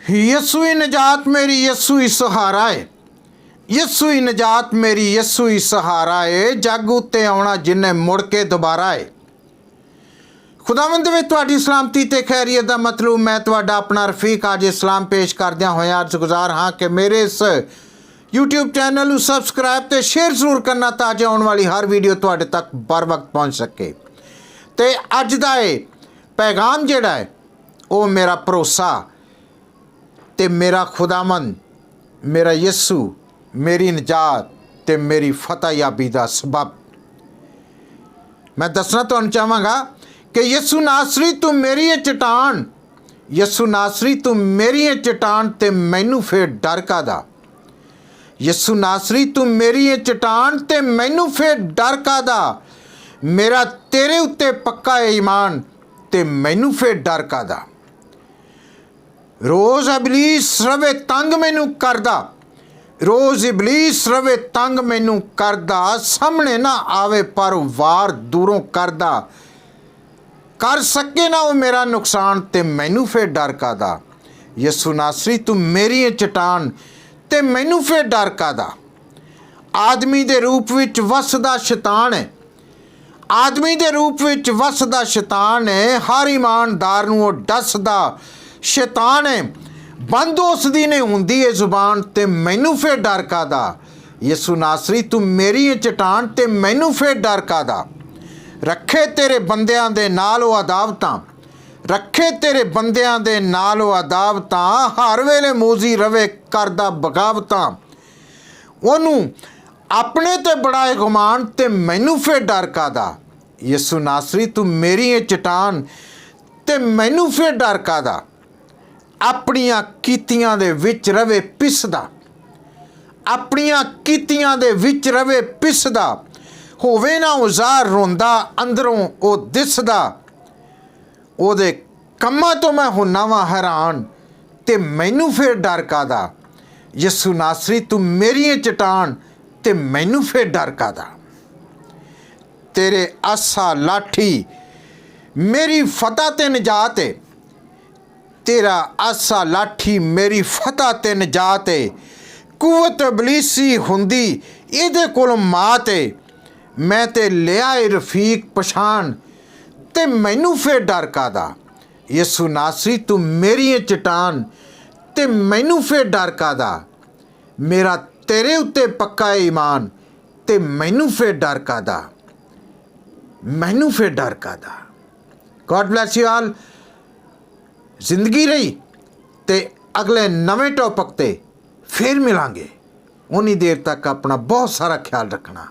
यस्सु ही निजात मेरी, यस्सु ही सहारा है। यस्सु ही निजात मेरी, यस्सु ही सहारा है। जग उत्ते आउणा जिन्ने मुड़ के दोबारा है। खुदावंद विच तुहाडी सलामती ते खैरियत दा मतलब मैं तुहाडा अपना रफीक आज इस्लाम पेश करदियां होया अर्ज़गुज़ार हाँ कि मेरे इस यूट्यूब चैनल नूं सबसक्राइब ते शेयर जरूर करना ताकि आउण वाली हर वीडियो तुहाडे तक बर वक्त पहुँच सके। ते अज दा पैगाम जिहड़ा है वो मेरा भरोसा ते मेरा खुदावंद मेरा यस्सु मेरी निजात ते मेरी फतेहयाबी दा सबब। मैं दसना तुहानूं चाहांगा कि यस्सु नासरी तू मेरी है चट्टान, यस्सु नासरी तू मेरी है चट्टान ते मैनू फिर डर कादा। यस्सु नासरी तू मेरी है चट्टान ते मैनू फिर डर कादा। मेरा तेरे उत्ते पक्का है ईमान ते मैनू फिर डर कादा। रोज़ इबलीस रवे तंग मैनू करदा, रोज़ इबलीस रवे तंग मैनू करदा। सामने ना आवे पर वार दूरों करदा। कर सके ना वो मेरा नुकसान ते मैनू फिर डर कादा। यस्सु नासरी तू मेरी है चट्टान ते मैनू फिर डर कादा। आदमी दे रूप विच वसदा शैतान है, आदमी दे रूप विच वसदा शैतान है। हर ईमानदार नूं वो डसदा शैतान है। बंद उस दी ने हुंदी है जुबान ते मैनू फिर डर कादा। यस्सु नासरी तू मेरी है चट्टान ते मैनू फिर डर कादा। रखे तेरे बंदियां दे नाल वो अदावतां, रखे तेरे बंदियां दे नाल वो अदावतां। हर वेले मूजी रवे करदा बगावतां। ओनू अपने ते बड़ा है गुमान ते मैनू फिर डर कादा। यस्सु नासरी तू मेरी है चट्टान ते मैनू फिर डर कादा। अपनियां कीतियां दे विच रवे पिसदा, अपनियां कीतियां दे विच रवे पिसदा। होवे ना उजार रोंदा अंदरों वो दिसदा। ओदे कम्मां तो मैं हुन्ना वा हैरान ते मैनू फिर डर कादा। यस्सु नासरी तू मेरी है चट्टान ते मैनू फिर डर कादा। तेरे आसा लाठी मेरी फतह ते निजात है, तेरा आसा लाठी मेरी फतह ते निजात है। कुवत इबलीसी हुंदी इहदे कोलों मात है। मैं ते लिया रफीक पछाण ते मैनू फिर डर कादा। यस्सु नासरी तू मेरी है चट्टान ते मैनू फिर डर कादा। मेरा तेरे उत्ते पक्का है ईमान ते मैनू फिर डर कादा, मैनू फिर डर कादा। God bless you all. जिंदगी रही ते अगले नवे टॉपिक ते फिर मिलांगे। उन्नी देर तक अपना बहुत सारा ख्याल रखना।